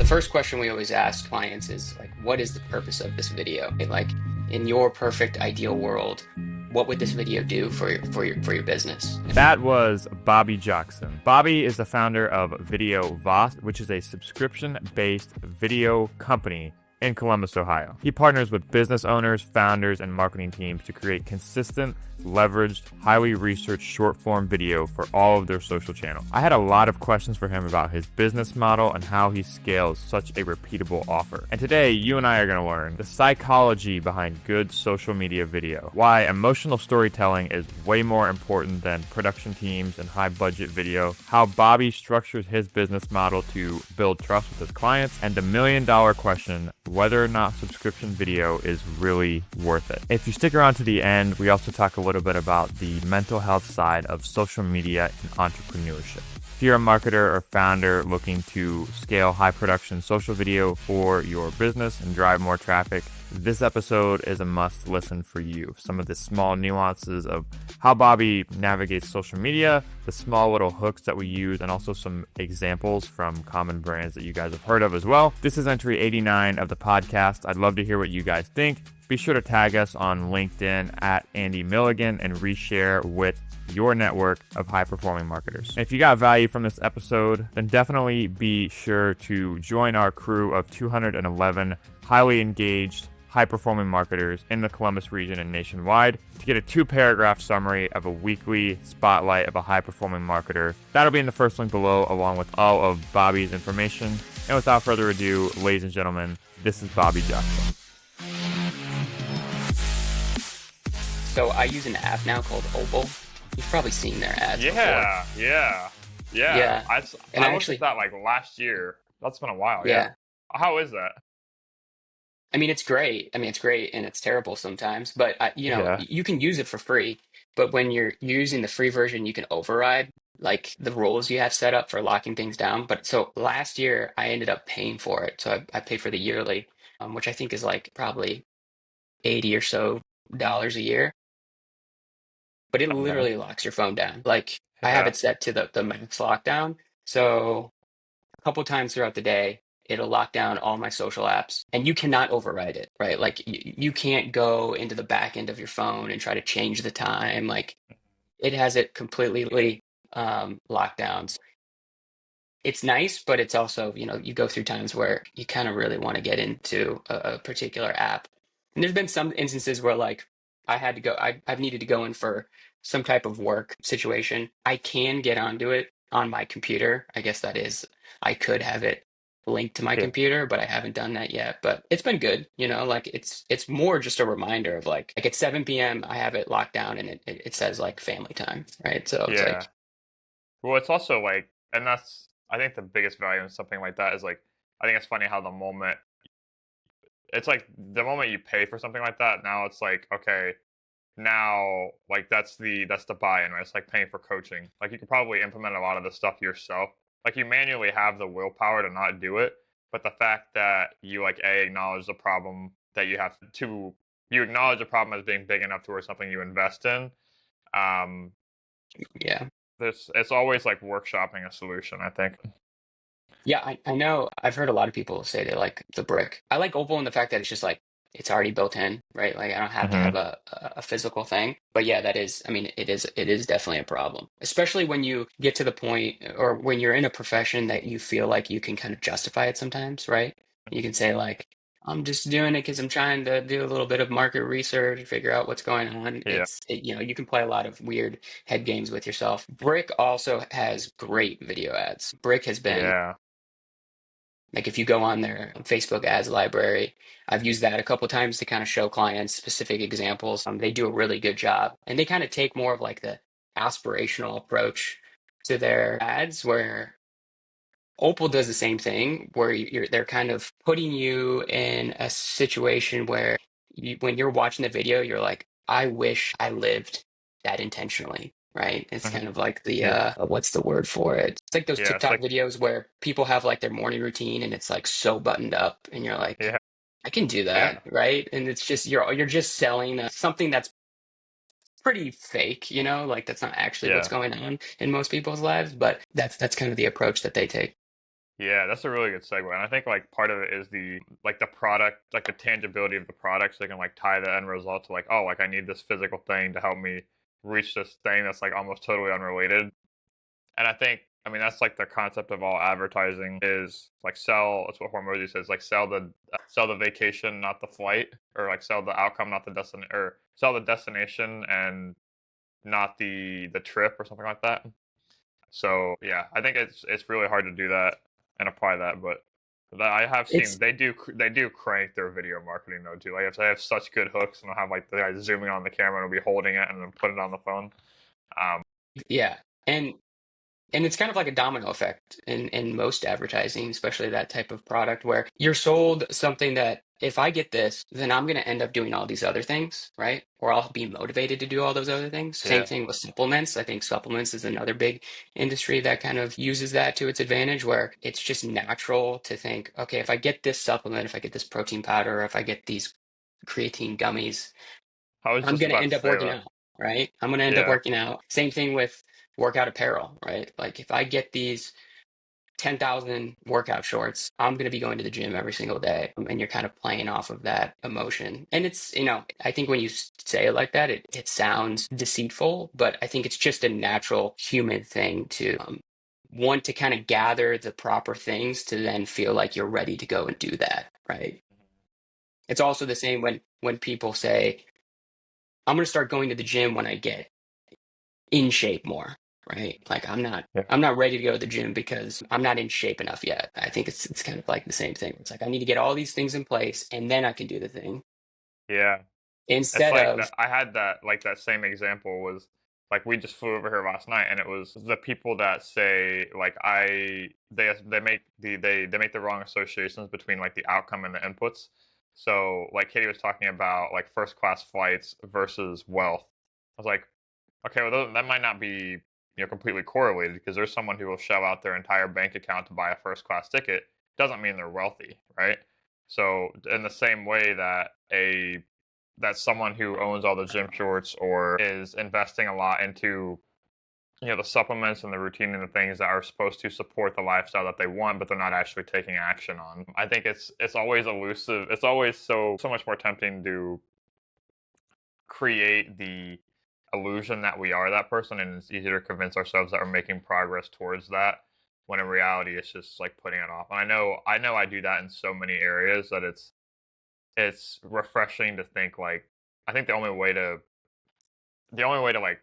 first question we always ask clients is like, what is the purpose of this video? Like, in your perfect ideal world, what would this video do for your business? That was Bobby Jocson. Bobby is the founder of Video VAAS, which is a subscription-based video company in Columbus, Ohio. He partners with business owners, founders, and marketing teams to create consistent, leveraged, highly researched short-form video for all of their social channels. I had a lot of questions for him about his business model and how he scales such a repeatable offer. And today, you and I are going to learn the psychology behind good social media video, why emotional storytelling is way more important than production teams and high-budget video, how Bobby structures his business model to build trust with his clients, and the million-dollar question, whether or not subscription video is really worth it. If you stick around to the end, we also talk a little bit about the mental health side of social media and entrepreneurship. If you're a marketer or founder looking to scale high production social video for your business and drive more traffic, this episode is a must listen for you. Some of the small nuances of how Bobby navigates social media, the small little hooks that we use, and also some examples from common brands that you guys have heard of as well. This is entry 89 of the podcast. I'd love to hear what you guys think. Be sure to tag us on LinkedIn at Andy Milligan and reshare with your network of high-performing marketers. And if you got value from this episode, then definitely be sure to join our crew of 211 highly engaged, high-performing marketers in the Columbus region and nationwide to get a 2-paragraph summary of a weekly spotlight of a high-performing marketer. That'll be in the first link below, along with all of Bobby's information. And without further ado, ladies and gentlemen, this is Bobby Jocson. So I use an app now called Opal. You've probably seen their ads before. Yeah. And I looked at that like last year. That's been a while. Yeah. How is that? I mean, it's great. It's great and it's terrible sometimes, but you can use it for free. But when you're using the free version, you can override like the rules you have set up for locking things down. But so last year I ended up paying for it. So I pay for the yearly, which I think is like probably 80 or so dollars a year. But it Okay. literally locks your phone down. Like I have Yeah. it set to the max lockdown. So a couple times throughout the day, it'll lock down all my social apps and you cannot override it, right? Like you can't go into the back end of your phone and try to change the time. Like it has it completely locked down. So it's nice, but it's also, you go through times where you kind of really want to get into a particular app. And there's been some instances where like I've needed to go in for some type of work situation. I can get onto it on my computer. I guess that is, I could have it linked to my Yeah. computer, but I haven't done that yet. But it's been good, like it's more just a reminder of like at 7 p.m. I have it locked down and it says like family time, right? So it's Yeah. like, Well, it's also like, and that's, I think the biggest value in something like that is like, I think it's funny how it's like the moment you pay for something like that, now it's like, okay, now like that's the buy-in, right? It's like paying for coaching. Like you could probably implement a lot of the stuff yourself. Like you manually have the willpower to not do it, but the fact that you like acknowledge the problem that you acknowledge the problem as being big enough to where something you invest in. Um, yeah. this it's always like workshopping a solution, I think. Yeah, I know. I've heard a lot of people say they like the brick. I like Opal in the fact that it's just like it's already built in, right? Like I don't have to have Hmm. a physical thing. But yeah, that is, it is definitely a problem, especially when you get to the point or when you're in a profession that you feel like you can kind of justify it sometimes, right? You can say like, I'm just doing it because I'm trying to do a little bit of market research, figure out what's going on. Yeah. You can play a lot of weird head games with yourself. Brick also has great video ads. Brick has been Yeah. like if you go on their Facebook ads library, I've used that a couple times to kind of show clients specific examples. They do a really good job, and they kind of take more of like the aspirational approach to their ads, where Opal does the same thing, where they're kind of putting you in a situation where when you're watching the video, you're like, I wish I lived that intentionally. Right. It's Hmm. kind of like the Yeah. what's the word for it? It's like those Yeah. It's TikTok like, videos where people have like their morning routine and it's like so buttoned up and you're like, yeah. I can do Yeah. that, right? And it's just you're just selling something that's pretty fake, like that's not actually what's Yeah. going on in most people's lives, but that's kind of the approach that they take. Yeah, that's a really good segue. And I think like part of it is the product, like the tangibility of the product, so they can like tie the end result to like, oh, like I need this physical thing to help me reach this thing that's like almost totally unrelated. And I think, I mean, that's like the concept of all advertising is like sell. That's what Hormozy says, like sell the vacation, not the flight, or like sell the outcome, not the destination, or sell the destination and not the trip or something like that. So yeah, I think it's really hard to do that and apply that, but that I have seen It's they do crank their video marketing though too. Like if they have such good hooks and they'll have like the guy zooming on the camera and will be holding it and then put it on the phone. Um, yeah. And And it's kind of like a domino effect in most advertising, especially that type of product where you're sold something that if I get this, then I'm going to end up doing all these other things, right? Or I'll be motivated to do all those other things. Same yeah, thing with supplements. I think supplements is another big industry that kind of uses that to its advantage, where it's just natural to think, okay, if I get this supplement, if I get this protein powder, if I get these creatine gummies, I was I'm just going to about end to up say working that. out, right? I'm going to end up Yeah, working out. Same thing with workout apparel, right? Like if I get these 10,000 workout shorts, I'm going to be going to the gym every single day. And you're kind of playing off of that emotion. And it's, I think when you say it like that, it sounds deceitful, but I think it's just a natural human thing to want to kind of gather the proper things to then feel like you're ready to go and do that, right? It's also the same when people say, I'm going to start going to the gym when I get in shape more, right? Like yeah, I'm not ready to go to the gym because I'm not in shape enough yet. I think it's kind of like the same thing. It's like I need to get all these things in place and then I can do the thing. yeah. It's Instead like of that. I had that like that same example was like we just flew over here last night, and it was the people that say like they make the wrong associations between like the outcome and the inputs. So like Katie was talking about like first class flights versus wealth. I was like, okay, well that might not be completely correlated because there's someone who will shell out their entire bank account to buy a first class ticket. Doesn't mean they're wealthy, right? So in the same way that someone who owns all the gym shorts or is investing a lot into the supplements and the routine and the things that are supposed to support the lifestyle that they want but they're not actually taking action on. I think it's always elusive. It's always so much more tempting to create the illusion that we are that person, and it's easier to convince ourselves that we're making progress towards that when in reality it's just like putting it off. And I know I do that in so many areas that it's refreshing to think like I think the only way to like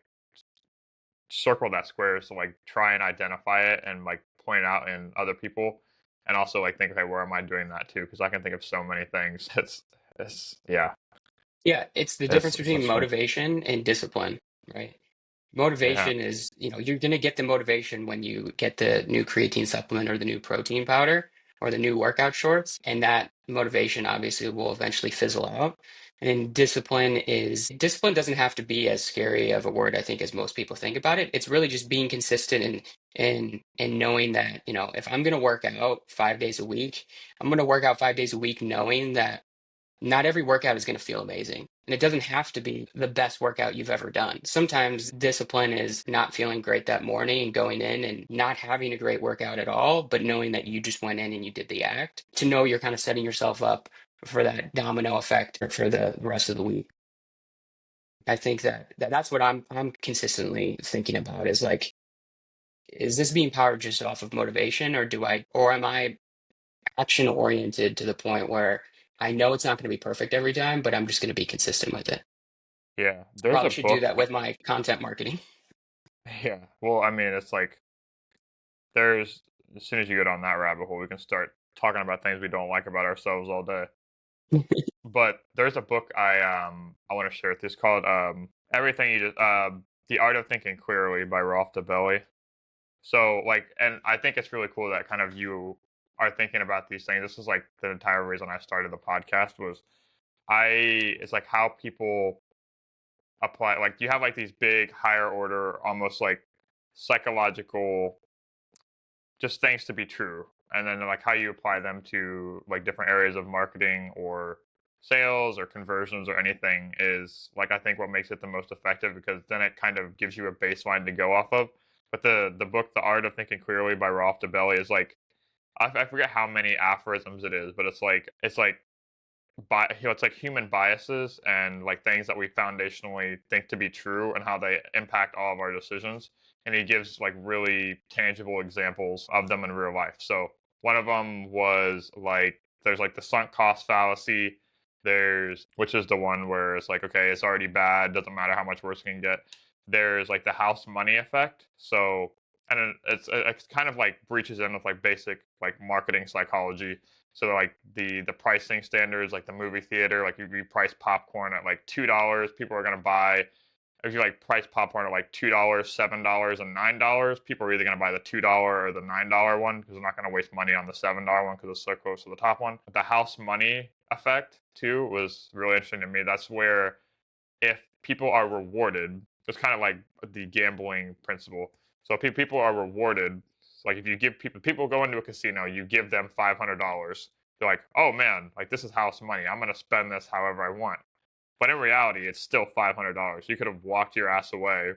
circle that square is to like try and identify it and like point it out in other people, and also like think, okay, where am I doing that too? Because I can think of so many things. It's yeah, Yeah, it's the difference it's between such fun. motivation and discipline, right? Yeah, Motivation is, you're going to get the motivation when you get the new creatine supplement or the new protein powder or the new workout shorts. And that motivation obviously will eventually fizzle out. And then discipline doesn't have to be as scary of a word, I think, as most people think about it. It's really just being consistent and knowing that, if I'm going to work out 5 days a week, I'm going to work out 5 days a week knowing that not every workout is going to feel amazing. And it doesn't have to be the best workout you've ever done. Sometimes discipline is not feeling great that morning and going in and not having a great workout at all, but knowing that you just went in and you did the act to know you're kind of setting yourself up for that domino effect or for the rest of the week. I think that's what I'm consistently thinking about is like, is this being powered just off of motivation or am I action oriented to the point where I know it's not going to be perfect every time, but I'm just going to be consistent with it. yeah. There's a Probably should do book. that with my content marketing. Yeah. Well, I mean, it's like there's as soon as you go down that rabbit hole, we can start talking about things we don't like about ourselves all day. But there's a book I want to share with you. It's called Everything You Just The Art of Thinking Clearly by Rolf DeBelly. So like, and I think it's really cool that kind of you are thinking about these things. This is like the entire reason I started the podcast was it's like how people apply, like you have like these big higher order, almost like psychological just things to be true, and then like how you apply them to like different areas of marketing or sales or conversions or anything is like I think what makes it the most effective, because then it kind of gives you a baseline to go off of. But the book The Art of Thinking Clearly by Rolf DeBelly is like I forget how many aphorisms it is, but it's like human biases and like things that we foundationally think to be true and how they impact all of our decisions. And he gives like really tangible examples of them in real life. So one of them was like there's like the sunk cost fallacy. There's which is the one where it's like, okay, it's already bad, doesn't matter how much worse it can get. There's like the house money effect. So and it's kind of like breaches in with like basic like marketing psychology. So like the pricing standards, like the movie theater, like if you price popcorn at like $2, people are gonna buy. If you like price popcorn at like $2, $7, and $9, people are either gonna buy the $2 or the $9 one because they're not gonna waste money on the $7 one because it's so close to the top one. The house money effect too was really interesting to me. That's where if people are rewarded, it's kind of like the gambling principle. So people are rewarded. Like if you give people go into a casino, you give them $500. They're like, oh man, like this is house money. I'm gonna spend this however I want. But in reality, it's still $500. You could have walked your ass away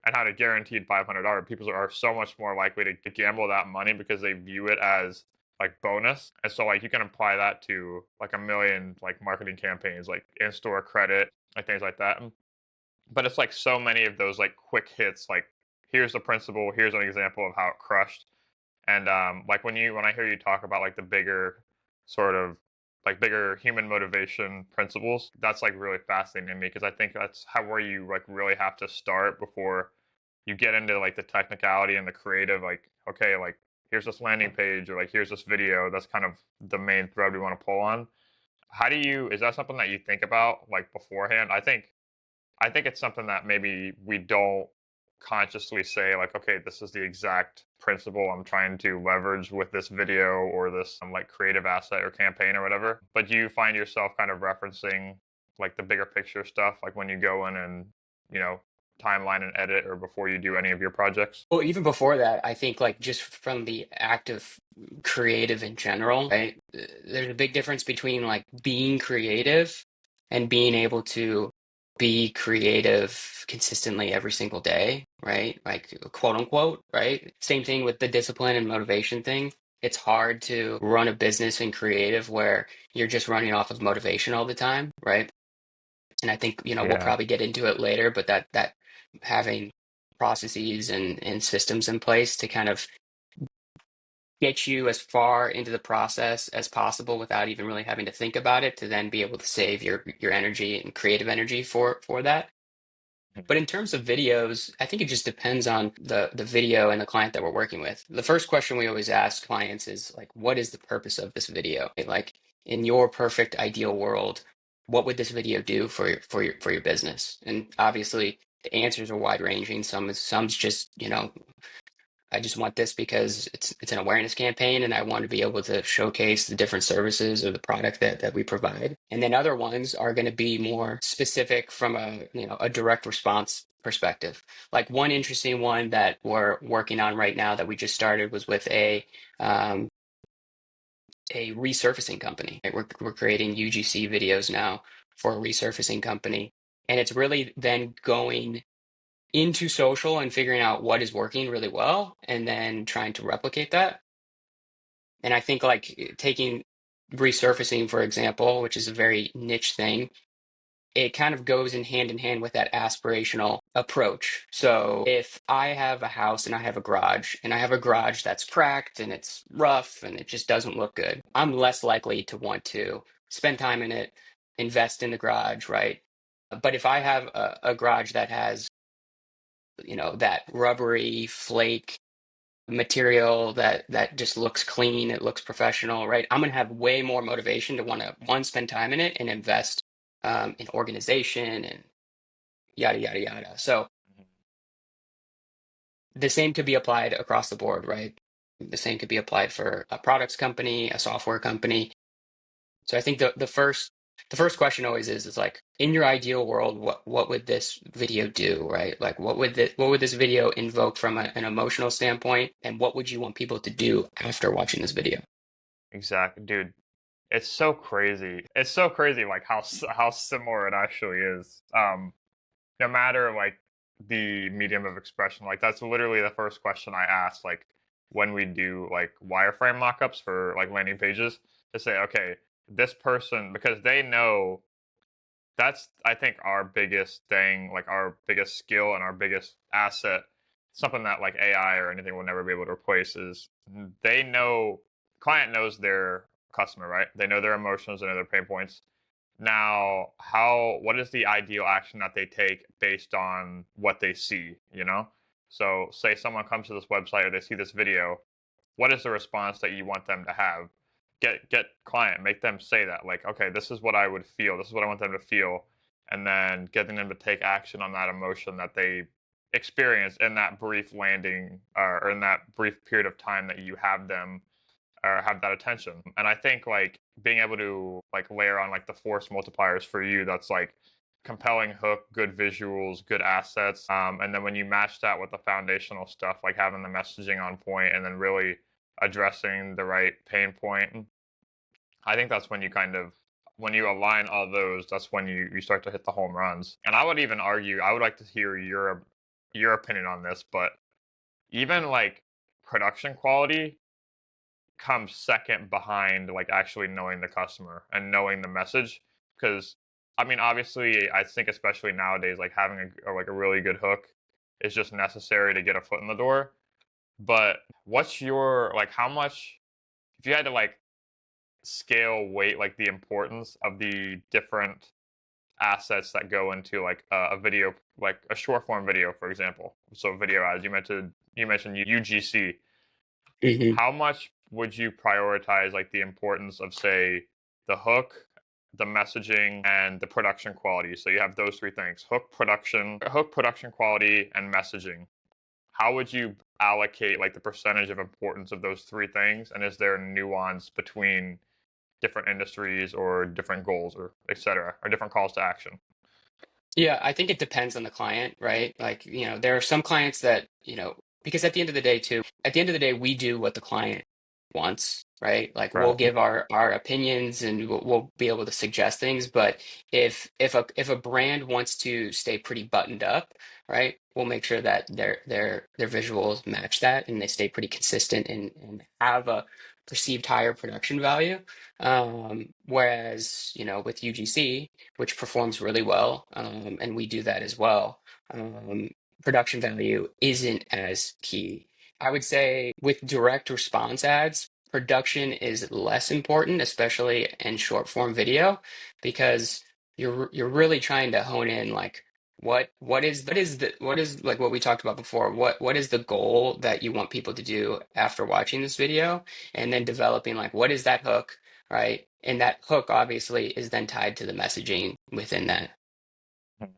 and had a guaranteed $500. People are so much more likely to gamble that money because they view it as like bonus. And so like you can apply that to like a million like marketing campaigns, like in-store credit, like things like that. But it's like so many of those like quick hits, like here's the principle, here's an example of how it crushed. And like when I hear you talk about like the bigger sort of like bigger human motivation principles, that's like really fascinating to me because I think that's how where you like really have to start before you get into like the technicality and the creative. Like okay, like here's this landing page or like here's this video. That's kind of the main thread we want to pull on. How do you? Is that something that you think about like beforehand? I think it's something that maybe we don't consciously say like, okay, this is the exact principle I'm trying to leverage with this video or this like creative asset or campaign or whatever. But do you find yourself kind of referencing like the bigger picture stuff, like when you go in and you know timeline and edit or before you do any of your projects? Well, even before that, I think like just from the act of creative in general, right? There's a big difference between like being creative and being able to be creative consistently every single day, right? Like quote unquote, right? Same thing with the discipline and motivation thing. It's hard to run a business in creative where you're just running off of motivation all the time, right? And I think, we'll Yeah. probably get into it later, but that having processes and systems in place to kind of get you as far into the process as possible without even really having to think about it to then be able to save your energy and creative energy for that. But in terms of videos, I think it just depends on the video and the client that we're working with. The first question we always ask clients is like, what is the purpose of this video? Like in your perfect ideal world, what would this video do for your business? And obviously the answers are wide ranging. Some's just, I just want this because it's an awareness campaign and I want to be able to showcase the different services or the product that we provide. And then other ones are going to be more specific from a direct response perspective. Like one interesting one that we're working on right now that we just started was with um, a resurfacing company. Right? We're creating UGC videos now for a resurfacing company. And it's really then going into social and figuring out what is working really well and then trying to replicate that. And I think like taking resurfacing, for example, which is a very niche thing, it kind of goes in hand with that aspirational approach. So if I have a house and I have a garage and I have a garage that's cracked and it's rough and it just doesn't look good, I'm less likely to want to spend time in it, invest in the garage, right? But if I have a garage that has that rubbery flake material that just looks clean, it looks professional, right? I'm gonna have way more motivation to want to one spend time in it and invest in organization and yada yada yada. So the same could be applied across the board, right? The same could be applied for a products company, a software company. So I think the first question always is like in your ideal world, what would this video do, right? Like what would this video invoke from an emotional standpoint, and what would you want people to do after watching this video? Exactly, dude. It's so crazy. It's so crazy, like how similar it actually is. No matter like the medium of expression, like that's literally the first question I ask. Like, when we do like wireframe mockups for like landing pages to say, okay, this person, because they know that's, I think, our biggest thing, like our biggest skill and our biggest asset, something that like AI or anything will never be able to replace is they know, client knows their customer, right? They know their emotions, they know their pain points. Now, what is the ideal action that they take based on what they see, you know? So say someone comes to this website or they see this video, what is the response that you want them to have? Get client, make them say that, like, okay, this is what I would feel, this is what I want them to feel, and then getting them to take action on that emotion that they experience in that brief landing or in that brief period of time that you have them or have that attention. And I think like being able to like layer on like the force multipliers for you, that's like compelling hook, good visuals, good assets. And then when you match that with the foundational stuff, like having the messaging on point and then really addressing the right pain point, I think that's when you kind of, when you align all those, that's when you start to hit the home runs. And I would even argue, I would like to hear your opinion on this, but even like production quality comes second behind like actually knowing the customer and knowing the message. Because I mean, obviously, I think especially nowadays, like having like a really good hook is just necessary to get a foot in the door. But what's your, like, how much, if you had to like scale weight like the importance of the different assets that go into like a video, like a short form video, for example, so video ads, you mentioned UGC, Hmm. how much would you prioritize like the importance of, say, the hook, the messaging, and the production quality? So you have those three things: hook, production quality, and messaging. How would you allocate like the percentage of importance of those three things? And is there nuance between different industries or different goals or et cetera, or different calls to action? Yeah, I think it depends on the client, right? Like, there are some clients that, because at the end of the day, too, at the end of the day, we do what the client wants, right? Like we'll Right. give our opinions and we'll be able to suggest things, but if a brand wants to stay pretty buttoned up, right, we'll make sure that their visuals match that and they stay pretty consistent and have a perceived higher production value. Whereas, with UGC, which performs really well, and we do that as well. Um, Production value isn't as key. I would say with direct response ads, production is less important, especially in short form video, because you're really trying to hone in like what is like what we talked about before. What is the goal that you want people to do after watching this video, and then developing like what is that hook, right? And that hook obviously is then tied to the messaging within that.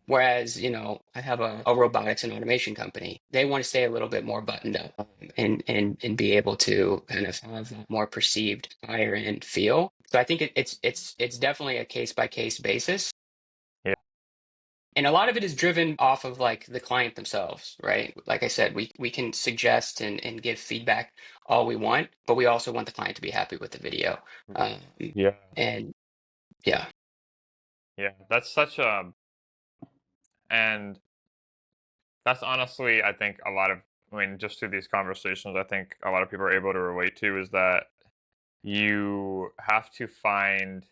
Whereas, I have a robotics and automation company. They want to stay a little bit more buttoned up, and be able to kind of have that more perceived higher end feel. So I think it's definitely a case by case basis. Yeah. And a lot of it is driven off of like the client themselves, right? Like I said, we can suggest and give feedback all we want, but we also want the client to be happy with the video. Um, Yeah. and yeah. Yeah. That's such a, and that's honestly, I think a lot of, I mean, just through these conversations, I think a lot of people are able to relate to is that you have to find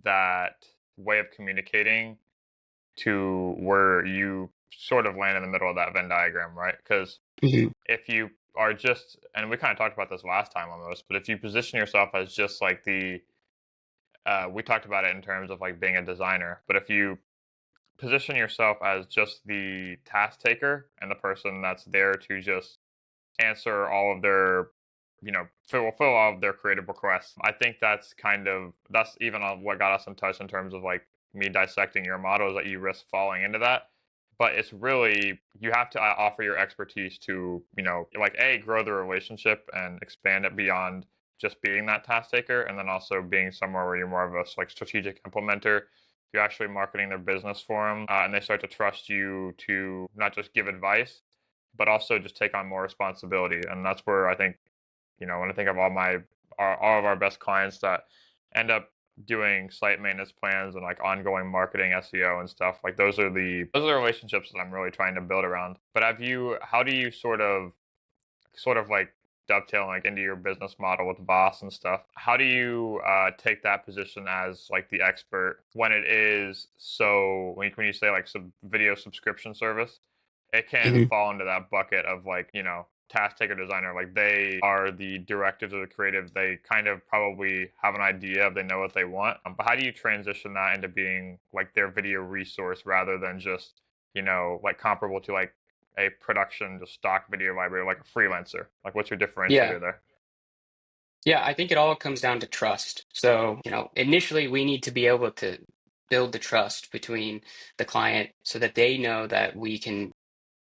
that way of communicating to where you sort of land in the middle of that Venn diagram, right? Because Mhm. if you are just, and we kind of talked about this last time almost, but if you position yourself as just like we talked about it in terms of like being a designer, but if you position yourself as just the task taker and the person that's there to just answer all of their, fill all of their creative requests. I think that's even what got us in touch in terms of like me dissecting your model is that you risk falling into that. But it's really, you have to offer your expertise to, like grow the relationship and expand it beyond just being that task taker, and then also being somewhere where you're more of a like strategic implementer. You're actually marketing their business for them, and they start to trust you to not just give advice, but also just take on more responsibility. And that's where I think, when I think of all of our best clients that end up doing site maintenance plans and like ongoing marketing, SEO and stuff, like those are the relationships that I'm really trying to build around. But how do you sort of like dovetailing like into your business model with VAAS and stuff. How do you take that position as like the expert when it is so when you say like video subscription service, it can Mhm. fall into that bucket of like, you know, task taker designer. Like they are the directives of the creative. They kind of probably have an idea if they know what they want. But how do you transition that into being like their video resource rather than just, you know, like comparable to like a production, just stock video library, like a freelancer? Like what's your Yeah. differentiator there? Yeah, I think it all comes down to trust. So, initially we need to be able to build the trust between the client so that they know that we can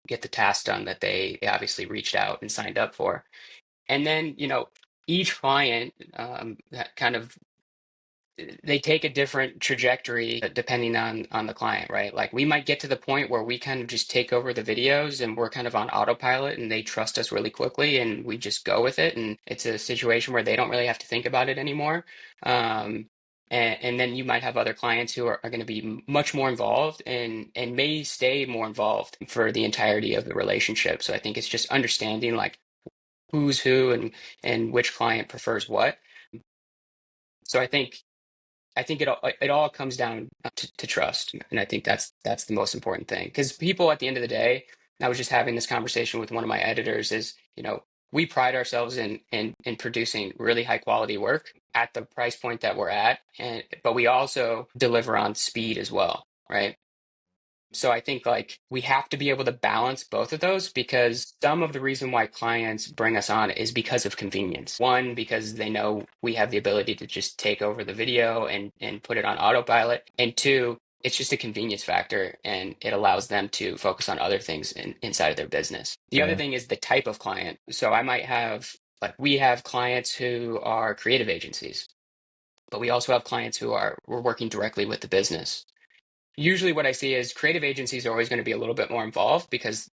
get the task done that they obviously reached out and signed up for. And then, each client that kind of they take a different trajectory depending on the client, right? Like we might get to the point where we kind of just take over the videos and we're kind of on autopilot and they trust us really quickly and we just go with it. And it's a situation where they don't really have to think about it anymore. And then you might have other clients who are going to be much more involved and may stay more involved for the entirety of the relationship. So I think it's just understanding like who's who and which client prefers what. So I think it all comes down to trust, and I think that's the most important thing. Because people, at the end of the day, I was just having this conversation with one of my editors. Is we pride ourselves in producing really high quality work at the price point that we're at, and but we also deliver on speed as well, right? So I think like we have to be able to balance both of those because some of the reason why clients bring us on is because of convenience. One, because they know we have the ability to just take over the video and put it on autopilot. And two, it's just a convenience factor and it allows them to focus on other things inside of their business. The other Yeah. thing is the type of client. So I might have like we have clients who are creative agencies, but we also have clients who we're working directly with the business. Usually what I see is creative agencies are always going to be a little bit more involved because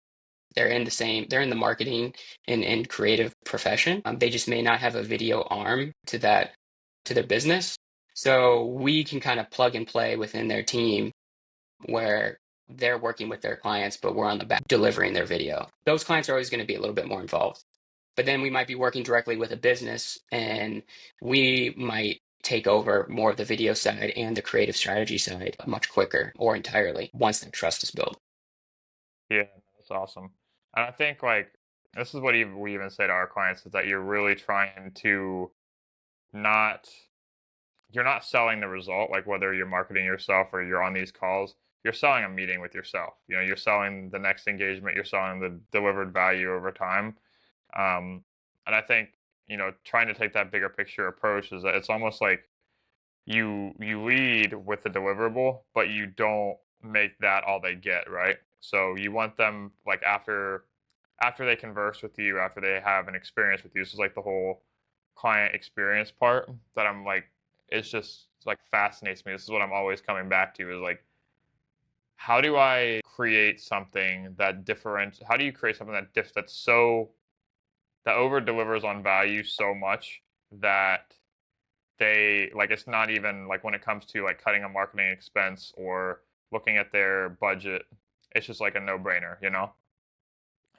they're in the marketing and creative profession. They just may not have a video arm to their business. So we can kind of plug and play within their team where they're working with their clients, but we're on the back delivering their video. Those clients are always going to be a little bit more involved. But then we might be working directly with a business and we might take over more of the video side and the creative strategy side much quicker or entirely once that trust is built. Yeah, that's awesome. And I think like this is what we even say to our clients is that you're really trying to not you're not selling the result, like whether you're marketing yourself or you're on these calls, you're selling a meeting with yourself. You know, you're selling the next engagement, you're selling the delivered value over time. And I think, you know, trying to take that bigger picture approach is that it's almost like you lead with the deliverable, but you don't make that all they get, right? So you want them like after they converse with you, after they have an experience with you. This is like the whole client experience part that I'm like, it's just like fascinates me. This is what I'm always coming back to is like, how do I create something that how do you create something that's so that over delivers on value so much that they like it's not even like when it comes to like cutting a marketing expense or looking at their budget, it's just like a no-brainer, you know?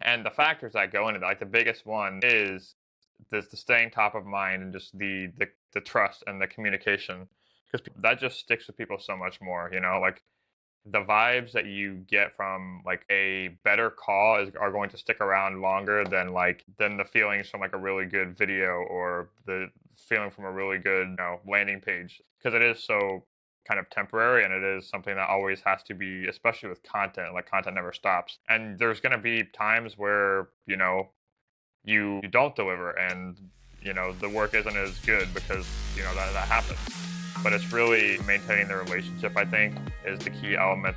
And the factors that go into that, like the biggest one is the staying top of mind and just the trust and the communication because that just sticks with people so much more, you know? Like the vibes that you get from like a better call are going to stick around longer than the feelings from like a really good video or the feeling from a really good, you know, landing page because it is so kind of temporary and it is something that always has to be, especially with content, like content never stops, and there's going to be times where, you know, you don't deliver and, you know, the work isn't as good because, you know, that happens. But it's really maintaining the relationship, I think, is the key element